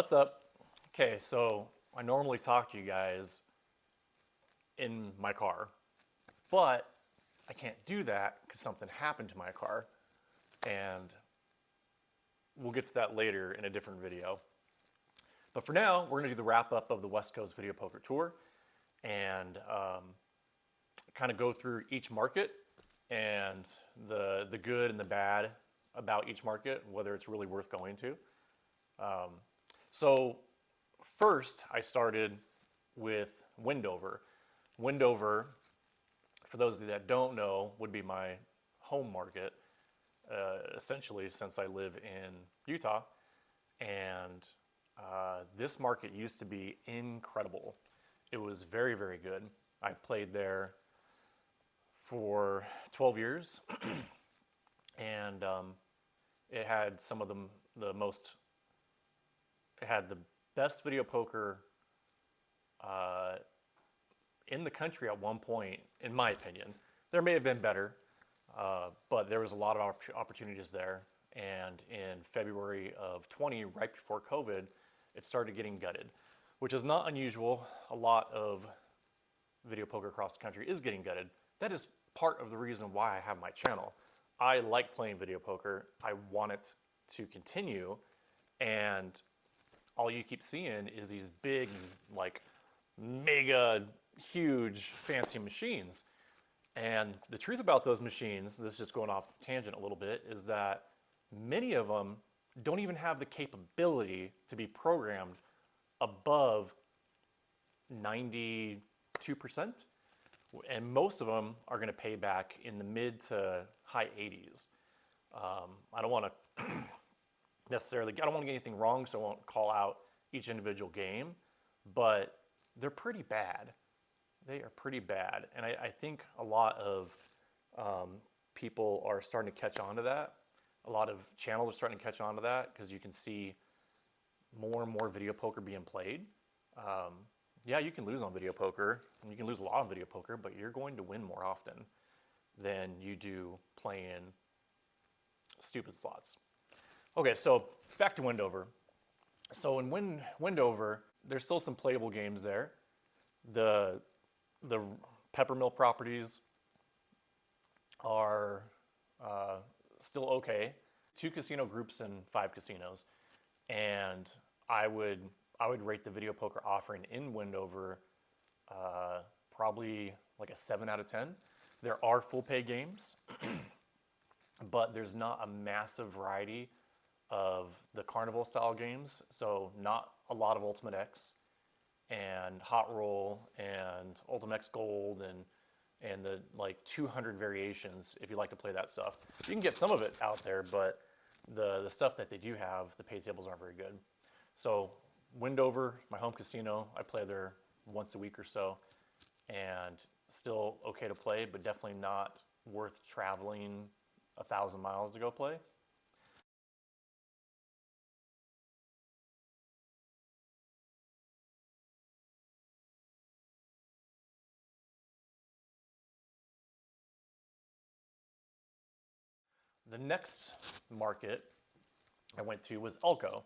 What's up? Okay, so I normally talk to you guys in my car, but I can't do that because something happened to my car, and we'll get to that later in a different video. But for now, we're gonna do the wrap up of the West Coast Video Poker Tour and kind of go through each market and the good and the bad about each market, whether it's really worth going to. So first, I started with Wendover. Wendover, for those of you that don't know, would be my home market, essentially, since I live in Utah. And this market used to be incredible. It was very, very good. I played there for 12 years, and it had some of the most, it had the best video poker in the country at one point, in my opinion. There may have been better, but there was a lot of opportunities there. And in February of 20, right before COVID, it started getting gutted, which is not unusual. A lot of video poker across the country is getting gutted. That is part of the reason why I have my channel. I like playing video poker. I want it to continue, and all you keep seeing is these big, like, mega huge fancy machines. And the truth about those machines, this is just going off tangent a little bit, is that many of them don't even have the capability to be programmed above 92%. And most of them are going to pay back in the mid to high 80s. I don't want to necessarily, I don't want to get anything wrong, so I won't call out each individual game, but they're pretty bad. They are pretty bad. And I think a lot of people are starting to catch on to that. A lot of channels are starting to catch on to that because you can see more and more video poker being played. Yeah, you can lose on video poker, and you can lose a lot on video poker, but you're going to win more often than you do playing stupid slots. Okay, so back to Wendover. So in Wendover, there's still some playable games there. The Peppermill properties are still okay. 2 casino groups and 5 casinos, and I would rate the video poker offering in Wendover probably like a 7 out of 10. There are full pay games, but there's not a massive variety of the carnival style games. So not a lot of Ultimate X and Hot Roll and Ultimate X Gold and the like 200 variations if you like to play that stuff. You can get some of it out there, but the stuff that they do have, the pay tables aren't very good. So Wendover, my home casino, I play there once a week or so, and still okay to play, but definitely not worth traveling 1,000 miles to go play. The next market I went to was Elko.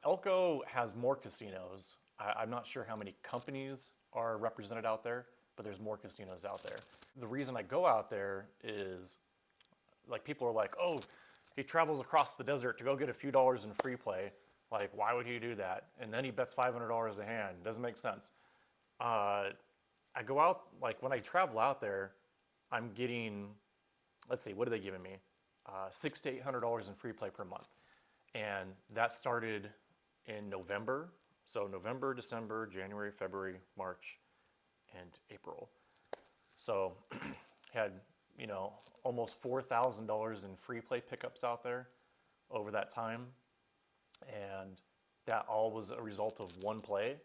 Elko has more casinos. I'm not sure how many companies are represented out there, but there's more casinos out there. The reason I go out there is, like, people are like, oh, he travels across the desert to go get a few dollars in free play. Like, why would he do that? And then he bets $500 a hand. Doesn't make sense. I go out, like, when I travel out there, I'm getting, let's see, what are they giving me? $600 to $800 in free play per month. And that started in November. So November, December, January, February, March, and April. So had, almost $4,000 in free play pickups out there over that time. And that all was a result of one play.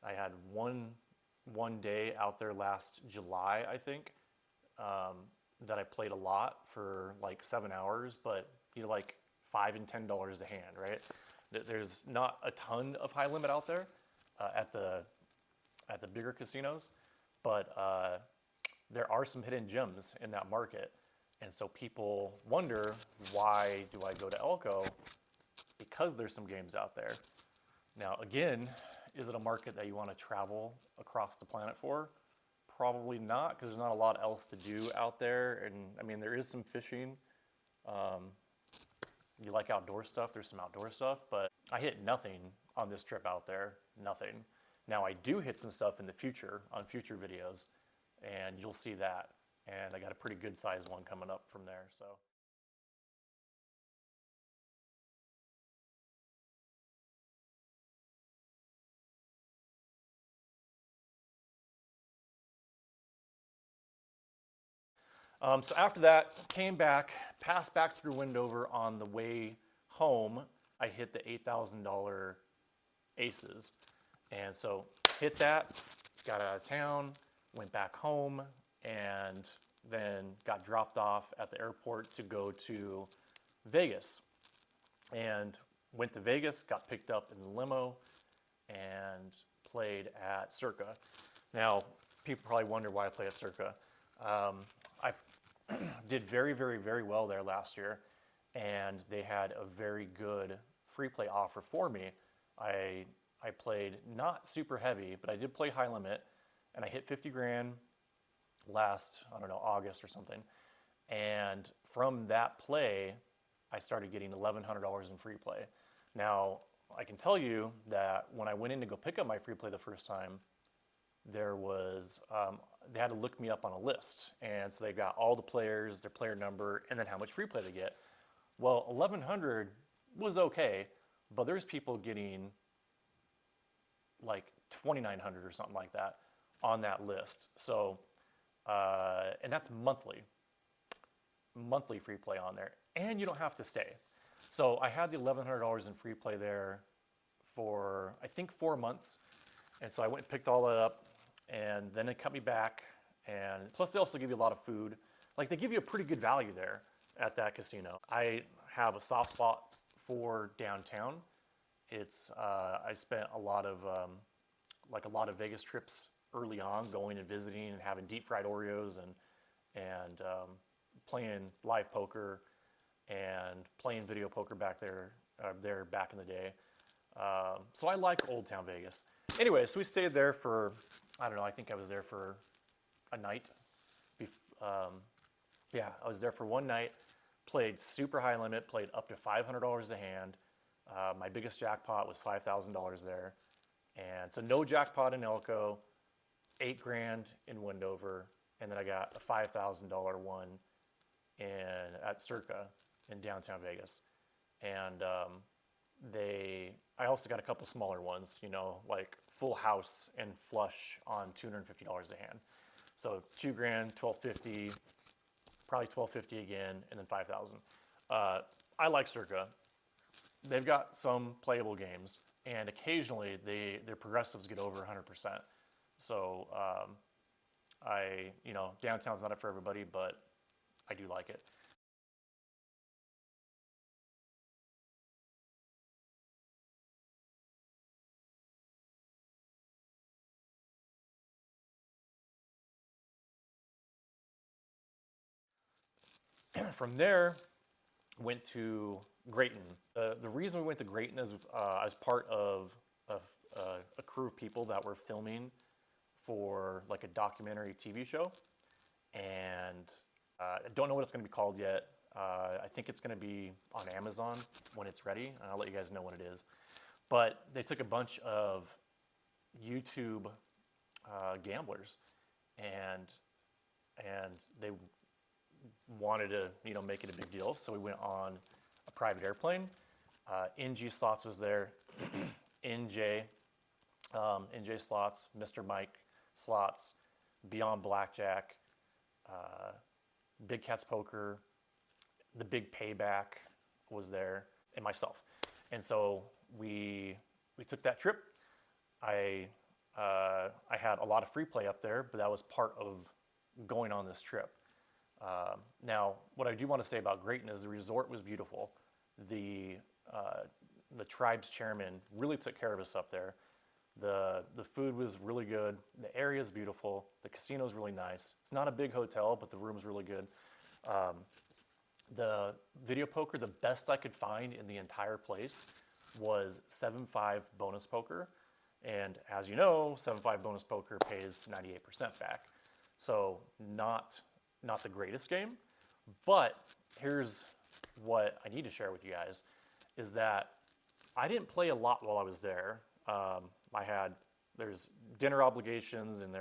I had one day out there last July, I think, that I played a lot for like 7 hours, but like $5 and $10 a hand, right? There's not a ton of high limit out there at the bigger casinos, but there are some hidden gems in that market. And so people wonder, why do I go to Elko because there's some games out there. Now, again, is it a market that you want to travel across the planet for? Probably not, because there's not a lot else to do out there. And I mean, there is some fishing. You like outdoor stuff, there's some outdoor stuff, but I hit nothing on this trip out there, nothing. Now, I do hit some stuff in the future on future videos, and you'll see that. And I got a pretty good sized one coming up from there, so. So after that, came back, passed back through Wendover on the way home. I hit the $8,000 aces. And so hit that, got out of town, went back home, and then got dropped off at the airport to go to Vegas. And went to Vegas, got picked up in the limo, and played at Circa. Now, people probably wonder why I play at Circa. I did very, very, very well there last year, and they had a very good free play offer for me. I played not super heavy, but I did play high limit, and I hit 50 grand last, I don't know, August or something. And from that play, I started getting $1,100 in free play. Now, I can tell you that when I went in to go pick up my free play the first time, there was, they had to look me up on a list. And so they got all the players, their player number, and then how much free play they get. Well, 1,100 was okay, but there's people getting like 2,900 or something like that on that list. So, and that's monthly free play on there, and you don't have to stay. So I had the $1,100 in free play there for, I think, 4 months. And so I went and picked all that up, and then they cut me back. And plus they also give you a lot of food. Like, they give you a pretty good value there at that casino. I have a soft spot for downtown. It's, I spent a lot of Vegas trips early on, going and visiting and having deep fried Oreos and playing live poker and playing video poker back there, back in the day. So I like Old Town Vegas. Anyway, so we stayed there for, I don't know, I think I was there for a night. Yeah, I was there for one night, played super high limit, played up to $500 a hand. My biggest jackpot was $5,000 there. And so no jackpot in Elko, 8 grand in Wendover, and then I got a $5,000 one at Circa in downtown Vegas. And I also got a couple smaller ones, you know, like full house and flush on $250 a hand. So 2 grand, 1,250, probably 1,250 again, and then 5,000. I like Circa. They've got some playable games, and occasionally their progressives get over 100%. So you know, downtown's not it for everybody, but I do like it. From there, went to Greyton. The reason we went to Greyton is as part of a crew of people that were filming for like a documentary TV show, and I don't know what it's going to be called yet. I think it's going to be on Amazon when it's ready, and I'll let you guys know when it is. But they took a bunch of YouTube gamblers, and they wanted to, you know, make it a big deal. So we went on a private airplane. NG Slots was there. NJ Slots, Mr. Mike Slots, Beyond Blackjack, Big Cats Poker, the Big Payback was there, and myself. And so we took that trip. I had a lot of free play up there, but that was part of going on this trip. Now, what I do want to say about Greyton is the resort was beautiful. The tribe's chairman really took care of us up there. The food was really good. The area is beautiful. The casino is really nice. It's not a big hotel, but the room's really good. The video poker, the best I could find in the entire place was 7.5 bonus poker. And as you know, 7.5 bonus poker pays 98% back. So not the greatest game, but here's what I need to share with you guys is that I didn't play a lot while I was there. There's dinner obligations, and we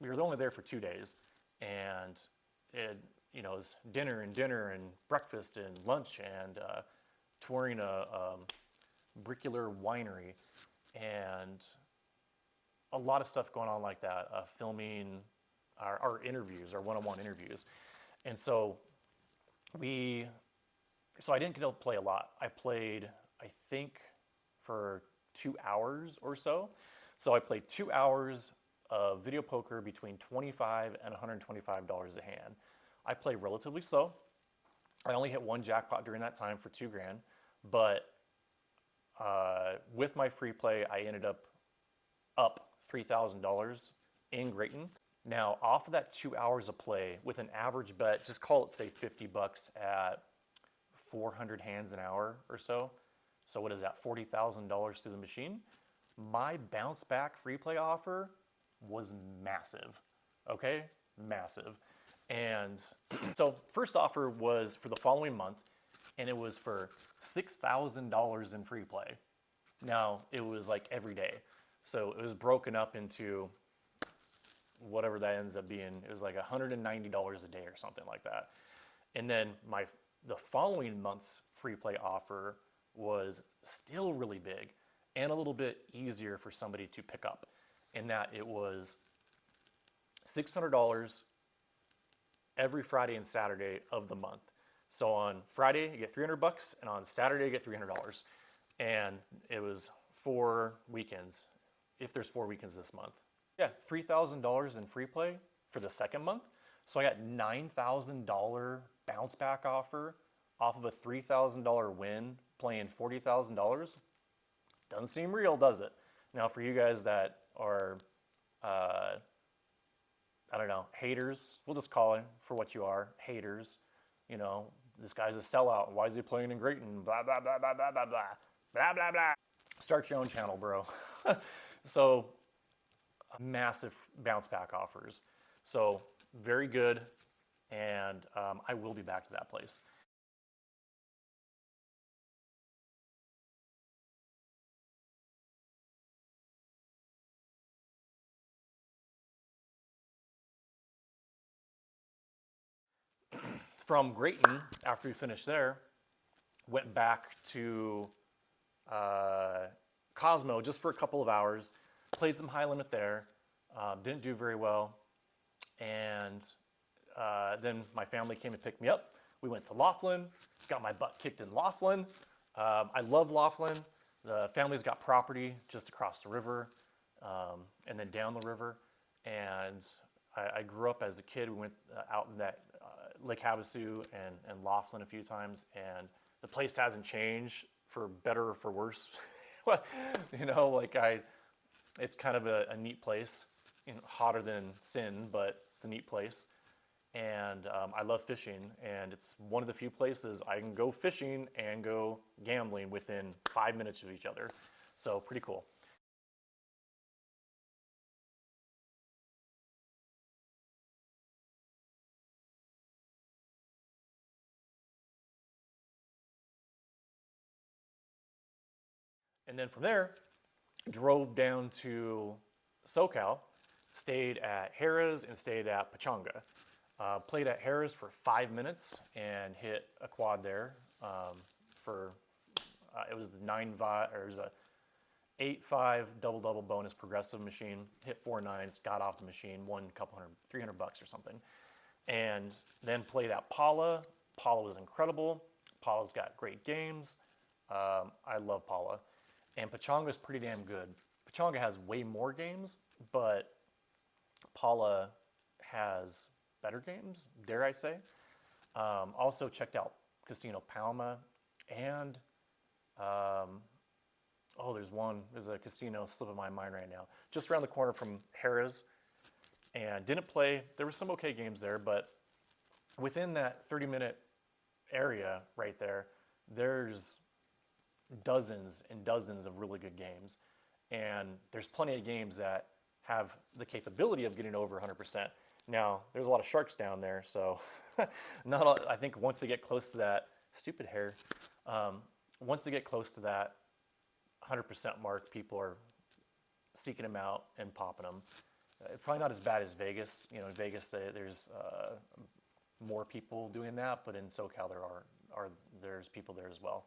were only there for 2 days, and it was dinner and breakfast and lunch and touring a bricular winery and a lot of stuff going on like that, filming our interviews, our one-on-one interviews. And so I didn't get to play a lot. I played, I think, for 2 hours or so. So I played 2 hours of video poker between $25 and $125 a hand. I play relatively slow. I only hit one jackpot during that time for $2,000, but with my free play, I ended up $3,000 in Greyton. Now, off of that 2 hours of play, with an average bet, just call it say $50 at 400 hands an hour or so. So what is that? $40,000 through the machine. My bounce back free play offer was massive. Okay, massive. And so first offer was for the following month, and it was for $6,000 in free play. Now, it was like every day. So it was broken up into whatever that ends up being. It was like $190 a day or something like that. And then the following month's free play offer was still really big and a little bit easier for somebody to pick up, in that it was $600 every Friday and Saturday of the month. So on Friday you get $300, and on Saturday you get $300. And it was 4 weekends, if there's 4 weekends this month. Yeah, $3,000 in free play for the second month. So I got $9,000 bounce back offer off of a $3,000 win, playing $40,000. Doesn't seem real, does it? Now, for you guys that are, I don't know, haters, we'll just call it for what you are, haters. You know, this guy's a sellout. Why is he playing in Greyton? Blah, blah, blah, blah, blah, blah, blah, blah, blah, blah. Start your own channel, bro. So, massive bounce back offers. So, very good. And I will be back to that place. From Greyton, after we finished there, went back to Cosmo just for a couple of hours, played some high limit there, didn't do very well, and then my family came to pick me up. We went to Laughlin, got my butt kicked in Laughlin. I love Laughlin. The family's got property just across the river and then down the river, and I grew up as a kid. We went out in that Lake Havasu and Laughlin a few times, and the place hasn't changed for better or for worse. You know, like it's kind of a neat place, hotter than sin, but it's a neat place. And I love fishing, and it's one of the few places I can go fishing and go gambling within 5 minutes of each other. So pretty cool. And then from there, drove down to Socal, stayed at Harrah's and stayed at Pechanga. Played at Harrah's for 5 minutes and hit a quad there it was the 9-5, or it was a 8-5 double bonus progressive machine. Hit 4 9s, got off the machine, won a couple $300 or something. And then played at Paula. Paula was incredible. Paula's got great games. I love Paula. And Pechanga's pretty damn good. Pechanga has way more games, but Paula has better games, dare I say. Also checked out Casino Palma, and there's a casino slipping my mind right now, just around the corner from Harrah's, and didn't play. There were some okay games there, but within that 30-minute area right there, there's dozens and dozens of really good games. And there's plenty of games that have the capability of getting over 100%. Now, there's a lot of sharks down there, so not all, I think once they get close to that, stupid hair, once they get close to that 100% mark, people are seeking them out and popping them. Probably not as bad as Vegas. You know, in Vegas, there's more people doing that, but in SoCal, there's people there as well.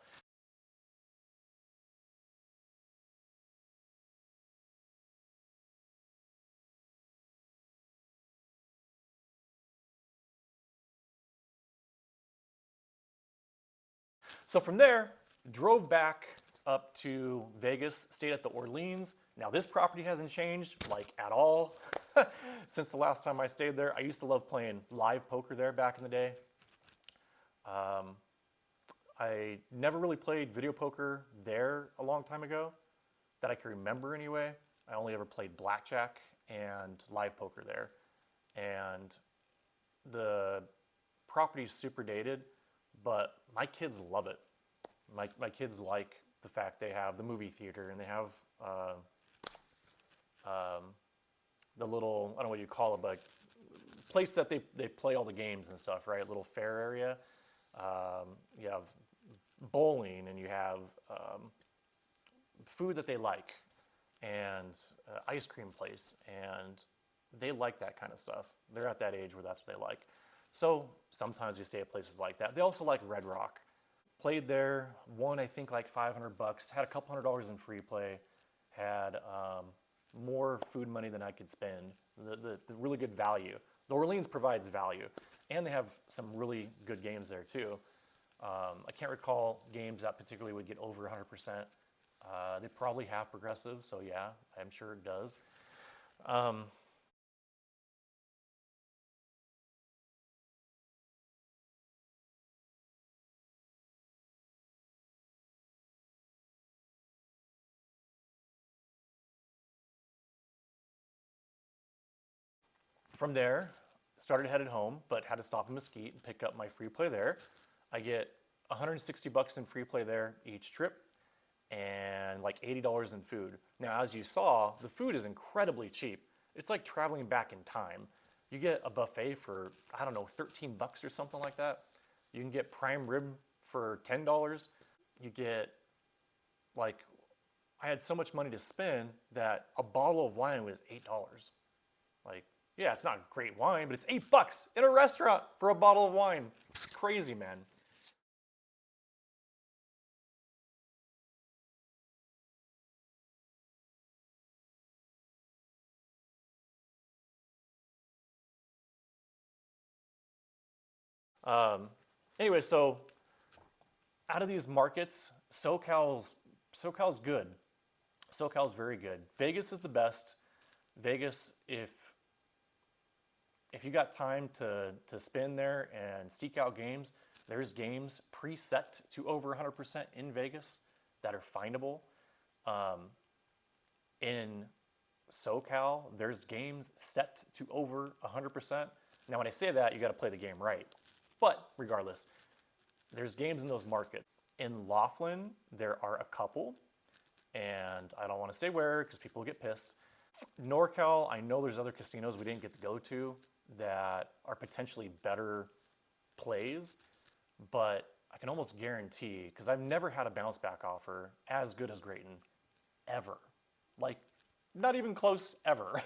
So from there, drove back up to Vegas, stayed at the Orleans. Now this property hasn't changed like at all since the last time I stayed there. I used to love playing live poker there back in the day. I never really played video poker there a long time ago that I can remember anyway. I only ever played blackjack and live poker there. And the property's super dated, but my kids love it. My kids like the fact they have the movie theater and they have the little, I don't know what you call it, but place that they play all the games and stuff, right? Little fair area. You have bowling and you have food that they like and ice cream place, and they like that kind of stuff. They're at that age where that's what they like. So sometimes you stay at places like that. They also like Red Rock. Played there, won I think like $500, had a couple $100 in free play, had more food money than I could spend. The really good value. The Orleans provides value, and they have some really good games there too. I can't recall games that particularly would get over 100%. They probably have progressive, so yeah, I'm sure it does. From there, started headed home, but had to stop in Mesquite and pick up my free play there. I get $160 in free play there each trip, and like $80 in food. Now, as you saw, the food is incredibly cheap. It's like traveling back in time. You get a buffet for, I don't know, $13 or something like that. You can get prime rib for $10. You get, like, I had so much money to spend that a bottle of wine was $8. Like, yeah, it's not great wine, but it's $8 in a restaurant for a bottle of wine. Crazy, man. Um, anyway, so out of these markets, SoCal's good. SoCal's very good. Vegas is the best. Vegas, if you got time to spend there and seek out games, there's games preset to over 100% in Vegas that are findable. In SoCal, there's games set to over 100%. Now, when I say that, you got to play the game right. But regardless, there's games in those markets. In Laughlin, there are a couple, and I don't want to say where because people get pissed. NorCal, I know there's other casinos we didn't get to go to that are potentially better plays, but I can almost guarantee, because I've never had a bounce back offer as good as Greyton, ever. Like, not even close, ever.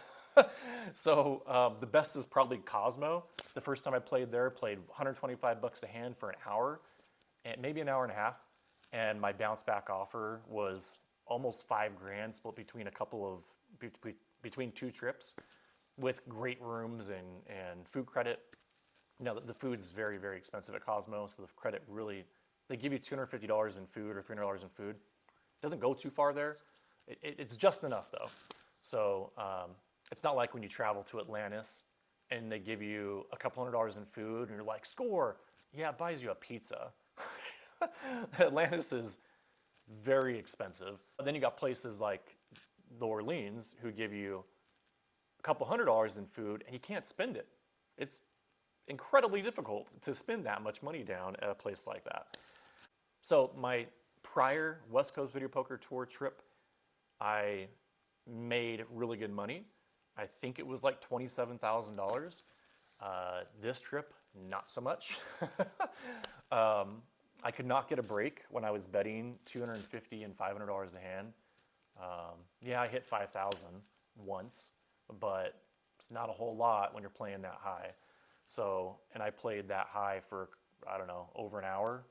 So the best is probably Cosmo. The first time I played there, played $125 a hand for an hour, and maybe an hour and a half, and my bounce back offer was almost $5,000 split between between two trips, with great rooms and food credit. Now the food is very, very expensive at Cosmo, so the credit really, they give you $250 in food or $300 in food. Doesn't go too far there. It's just enough though. So it's not like when you travel to Atlantis and they give you a couple $100 in food and you're like, score. Yeah, it buys you a pizza. Atlantis is very expensive. But then you got places like the Orleans who give you a couple $100 in food and you can't spend it. It's incredibly difficult to spend that much money down at a place like that. So my prior West Coast Video Poker Tour trip, I made really good money. I think it was like $27,000. This trip, not so much. I could not get a break when I was betting $250 and $500 a hand. Yeah, I hit 5,000 once, but it's not a whole lot when you're playing that high. So, and I played that high for, I don't know, over an hour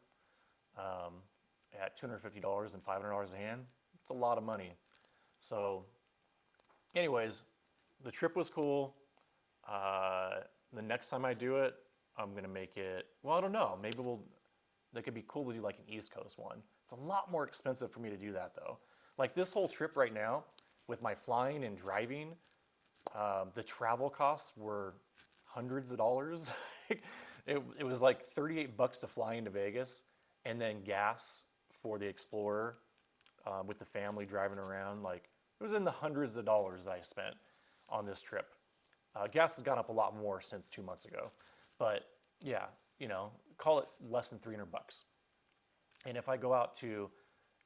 at $250 and $500 a hand. It's a lot of money. So anyways, the trip was cool. The next time I do it, I'm gonna make it, well, I don't know, maybe that could be cool to do like an East Coast one. It's a lot more expensive for me to do that though. Like this whole trip right now, with my flying and driving, the travel costs were hundreds of dollars. It was like 38 bucks to fly into Vegas, and then gas for the Explorer with the family driving around. Like it was in the hundreds of dollars that I spent on this trip. Gas has gone up a lot more since 2 months ago, but yeah, you know, call it less than 300 bucks. And if I go out to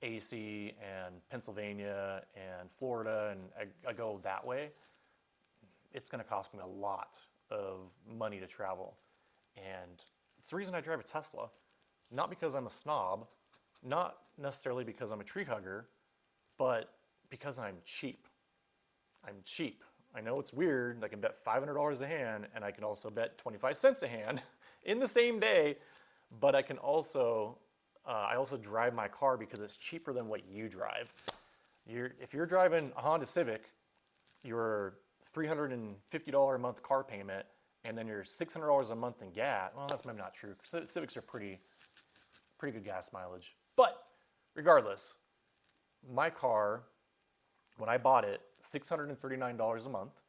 AC and Pennsylvania and Florida and I go that way, it's going to cost me a lot of money to travel. And it's the reason I drive a Tesla, not because I'm a snob, not necessarily because I'm a tree hugger, but because I'm cheap. I'm cheap. I know it's weird. I can bet $500 a hand, and I can also bet 25 cents a hand in the same day, but I can also, I also drive my car because it's cheaper than what you drive. If you're driving a Honda Civic, your $350 a month car payment, and then your $600 a month in gas, well, that's maybe not true. Civics are pretty good gas mileage. But regardless, my car, when I bought it, $639 a month,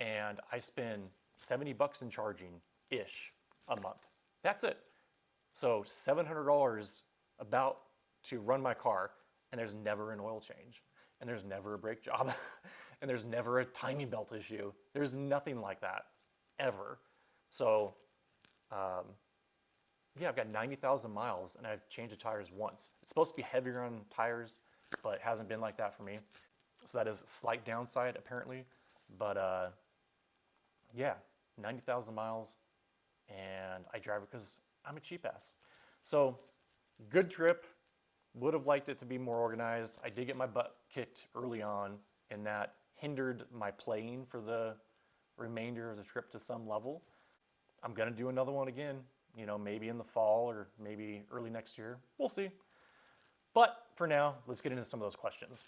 and I spend 70 bucks in charging-ish a month. That's it. So $700 about to run my car, and there's never an oil change, and there's never a brake job, and there's never a timing belt issue. There's nothing like that, ever. So, yeah, I've got 90,000 miles, and I've changed the tires once. It's supposed to be heavier on tires, but it hasn't been like that for me. So that is a slight downside, apparently. But, yeah, 90,000 miles, and I drive it because I'm a cheap ass. So, good trip. Would have liked it to be more organized. I did get my butt kicked early on, and that hindered my playing for the remainder of the trip to some level. I'm going to do another one again, you know, maybe in the fall or maybe early next year. We'll see. But for now, let's get into some of those questions.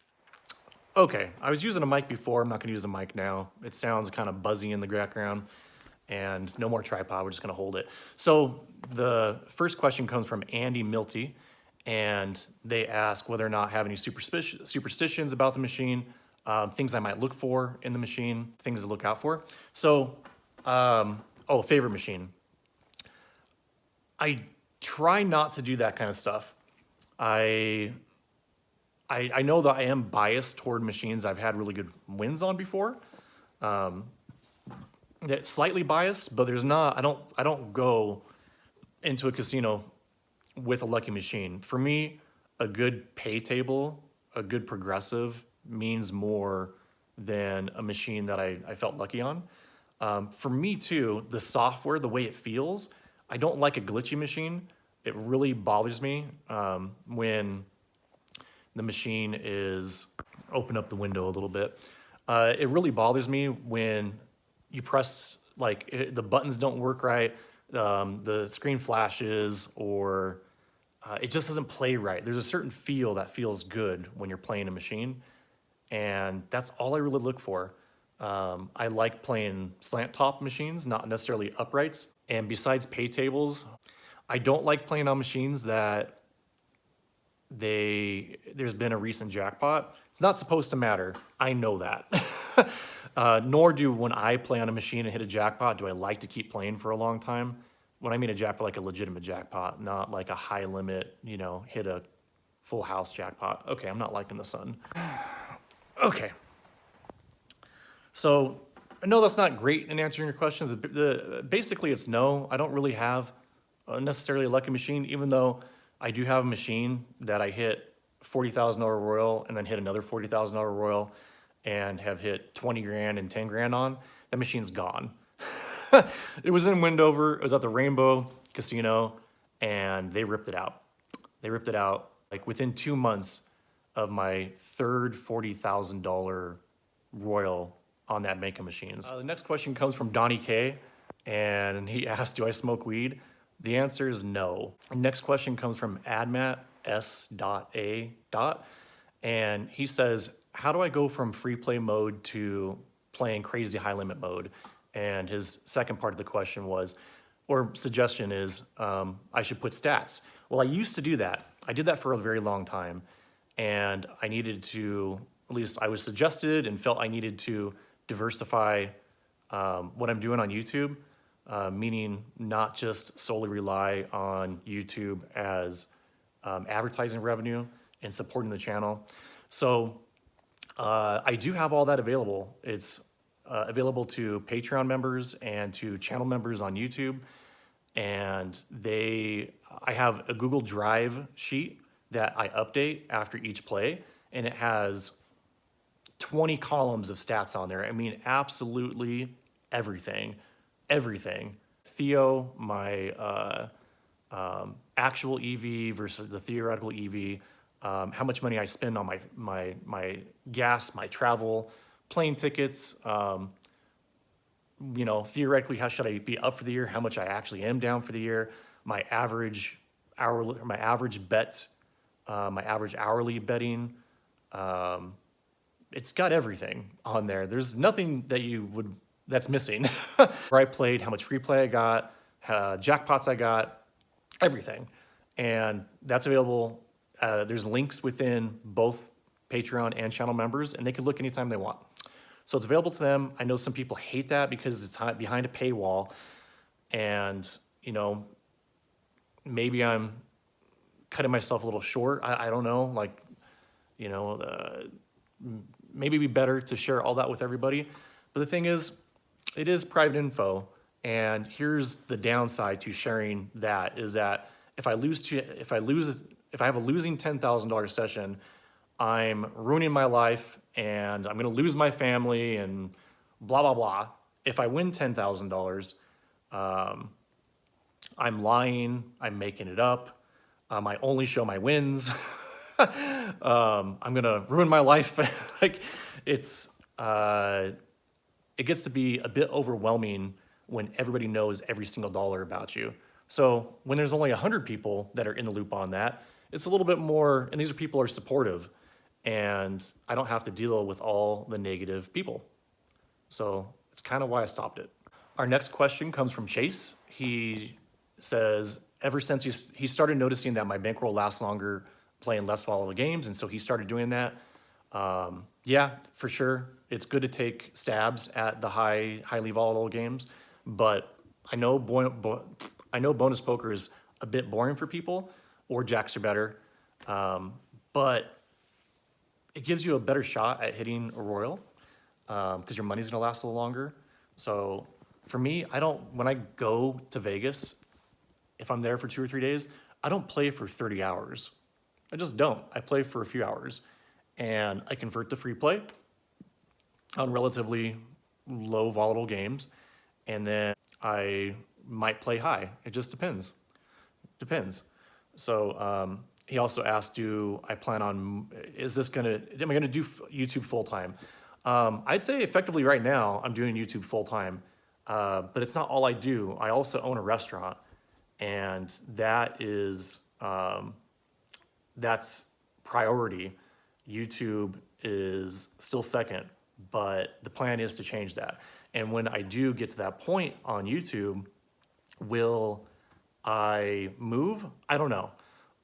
Okay, I was using a mic before. I'm not going to use a mic now. It sounds kind of buzzy in the background, and no more tripod. We're just going to hold it. So the first question comes from Andy Milty, and they ask whether or not I have any superstitions about the machine, things I might look for in the machine, things to look out for. So, favorite machine. I try not to do that kind of stuff. I know that I am biased toward machines I've had really good wins on before. Slightly biased, but there's not. I don't go into a casino with a lucky machine. For me, a good pay table, a good progressive means more than a machine that I felt lucky on. For me too, the software, the way it feels, I don't like a glitchy machine. It really bothers me when the machine is, open up the window a little bit. It really bothers me when you press, like the buttons don't work right, the screen flashes, or it just doesn't play right. There's a certain feel that feels good when you're playing a machine, and that's all I really look for. I like playing slant top machines, not necessarily uprights. And besides pay tables, I don't like playing on machines that there's been a recent jackpot. It's not supposed to matter. I know that. Nor do when I play on a machine and hit a jackpot, do I like to keep playing for a long time. When I mean a jackpot, like a legitimate jackpot, not like a high limit, you know, hit a full house jackpot. Okay, I'm not liking the sun. Okay. So No, that's not great in answering your questions. Basically, it's no. I don't really have necessarily a lucky machine, even though I do have a machine that I hit $40,000 royal and then hit another $40,000 royal and have hit 20 grand and 10 grand on. That machine's gone. It was in Wendover. It was at the Rainbow Casino, and they ripped it out. They ripped it out like within 2 months of my third $40,000 royal on that making machines. The next question comes from Donnie K, and he asked, do I smoke weed? The answer is no. Next question comes from Admat S.A. And he says, how do I go from free play mode to playing crazy high limit mode? And his second part of the question was, or suggestion is, I should put stats. Well, I used to do that. I did that for a very long time. And I needed to, at least I was suggested and felt I needed to diversify what I'm doing on YouTube, meaning not just solely rely on YouTube as advertising revenue and supporting the channel. So I do have all that available. It's available to Patreon members and to channel members on YouTube. And I have a Google Drive sheet that I update after each play, and it has 20 columns of stats on there. I mean, absolutely everything. Theo, my actual EV versus the theoretical EV, how much money I spend on my gas, my travel, plane tickets, theoretically, how should I be up for the year? How much I actually am down for the year? My average bet, my average hourly betting. It's got everything on there. There's nothing that's missing. Where I played, how much free play I got, jackpots I got, everything. And that's available. There's links within both Patreon and channel members, and they can look anytime they want. So it's available to them. I know some people hate that because it's behind a paywall, and maybe I'm cutting myself a little short. I don't know, maybe it'd be better to share all that with everybody. But the thing is, it is private info, and here's the downside to sharing that is that if I have a losing $10,000 session, I'm ruining my life and I'm going to lose my family and blah, blah, blah. If I win $10,000, I'm lying, I'm making it up. I only show my wins. I'm going to ruin my life. It gets to be a bit overwhelming when everybody knows every single dollar about you. So when there's only 100 people that are in the loop on that, it's a little bit more, and these people are supportive, and I don't have to deal with all the negative people. So it's kind of why I stopped it. Our next question comes from Chase. He says, ever since he started noticing that my bankroll lasts longer playing less volatile games, and so he started doing that. Yeah, for sure. It's good to take stabs at the highly volatile games, but I know bonus poker is a bit boring for people, or jacks are better, but it gives you a better shot at hitting a royal because your money's gonna last a little longer. So for me, when I go to Vegas, if I'm there for 2 or 3 days, I don't play for 30 hours. I just don't. I play for a few hours, and I convert to free play on relatively low volatile games, and then I might play high. It just depends. So he also asked, am I gonna do YouTube full time? I'd say effectively right now I'm doing YouTube full time, but it's not all I do. I also own a restaurant, and that's priority. YouTube is still second, but the plan is to change that. And when I do get to that point on YouTube, will I move? I don't know.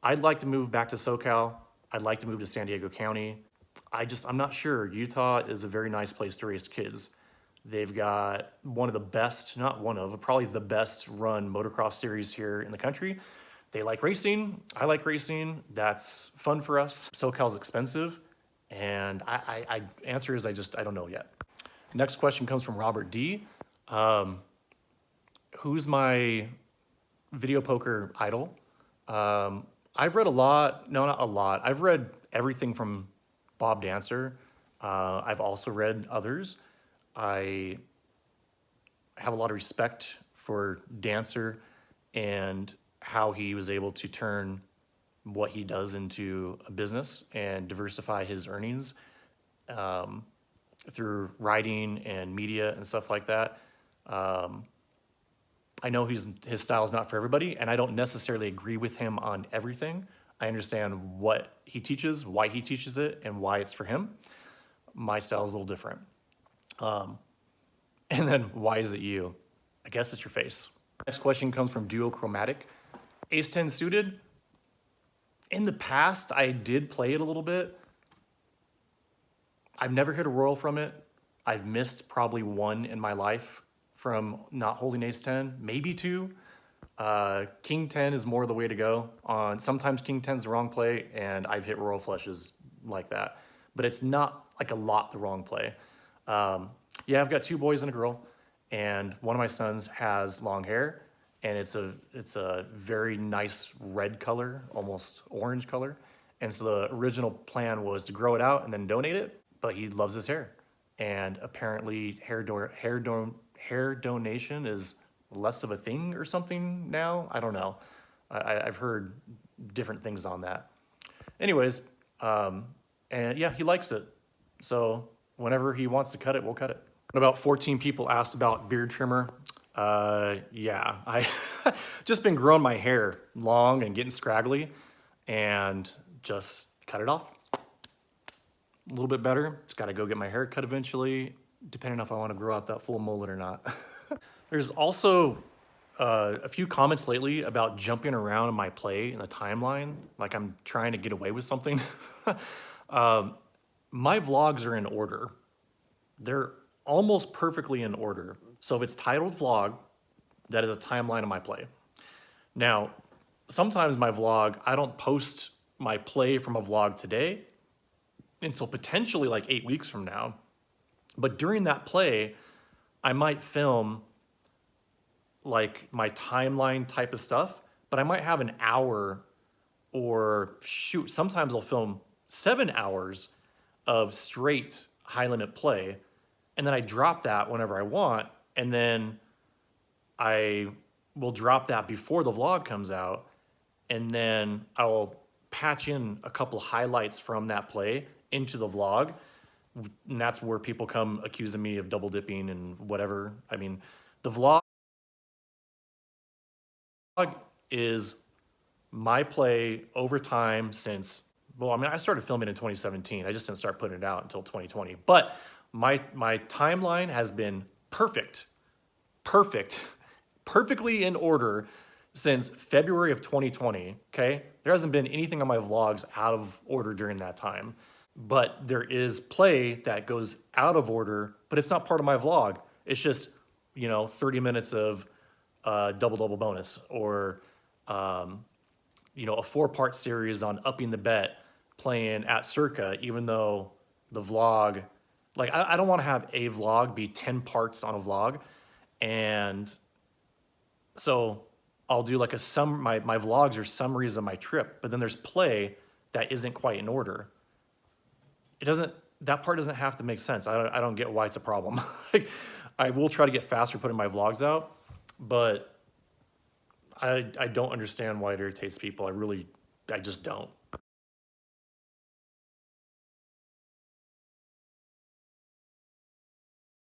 I'd like to move back to Socal. I'd like to move to San Diego County. I'm not sure. Utah is a very nice place to raise kids. They've got one of the best, probably the best run motocross series here in the country. They like racing. I like racing. That's fun for us. Socal's expensive. And answer is I don't know yet. Next question comes from Robert D. Who's my video poker idol? I've read a lot. No, not a lot. I've read everything from Bob Dancer. I've also read others. I have a lot of respect for Dancer and how he was able to turn what he does into a business and diversify his earnings through writing and media and stuff like that. I know his style is not for everybody, and I don't necessarily agree with him on everything. I understand what he teaches, why he teaches it, and why it's for him. My style is a little different. And then, why is it you? I guess it's your face. Next question comes from Duochromatic. Ace 10 suited. In the past, I did play it a little bit. I've never hit a royal from it. I've missed probably one in my life from not holding ace 10, maybe two. King 10 is more the way to go. Sometimes King 10 is the wrong play, and I've hit royal flushes like that. But it's not like a lot the wrong play. Yeah, I've got two boys and a girl, and one of my sons has long hair, and it's a very nice red color, almost orange color. And so the original plan was to grow it out and then donate it, but he loves his hair. And apparently hair donation is less of a thing or something now. I don't know. I've heard different things on that. Anyways, and yeah, he likes it. So whenever he wants to cut it, we'll cut it. About 14 people asked about beard trimmer. Yeah, I just been growing my hair long and getting scraggly and just cut it off. A little bit better. It's got to go get my hair cut eventually, depending on if I want to grow out that full mullet or not. There's also a few comments lately about jumping around in my play in the timeline, like I'm trying to get away with something. My vlogs are in order. They're almost perfectly in order. So if it's titled vlog, that is a timeline of my play. Now, sometimes my vlog, I don't post my play from a vlog today until potentially like 8 weeks from now. But during that play, I might film like my timeline type of stuff, but I might have an hour or shoot, sometimes I'll film 7 hours of straight high limit play. And then I drop that whenever I want. And then I will drop that before the vlog comes out. And then I'll patch in a couple highlights from that play into the vlog. And that's where people come accusing me of double dipping and whatever. I mean, the vlog is my play over time since, well, I mean, I started filming in 2017. I just didn't start putting it out until 2020. But my timeline has been perfectly in order since February of 2020, okay? There hasn't been anything on my vlogs out of order during that time. But there is play that goes out of order, but it's not part of my vlog. It's just, 30 minutes of double bonus, or, a 4-part series on upping the bet playing at Circa, even though the vlog, like I don't want to have a vlog be 10 parts on a vlog. And so I'll do like my vlogs are summaries of my trip, but then there's play that isn't quite in order. That part doesn't have to make sense. I don't get why it's a problem. Like, I will try to get faster putting my vlogs out, but I don't understand why it irritates people. I just don't.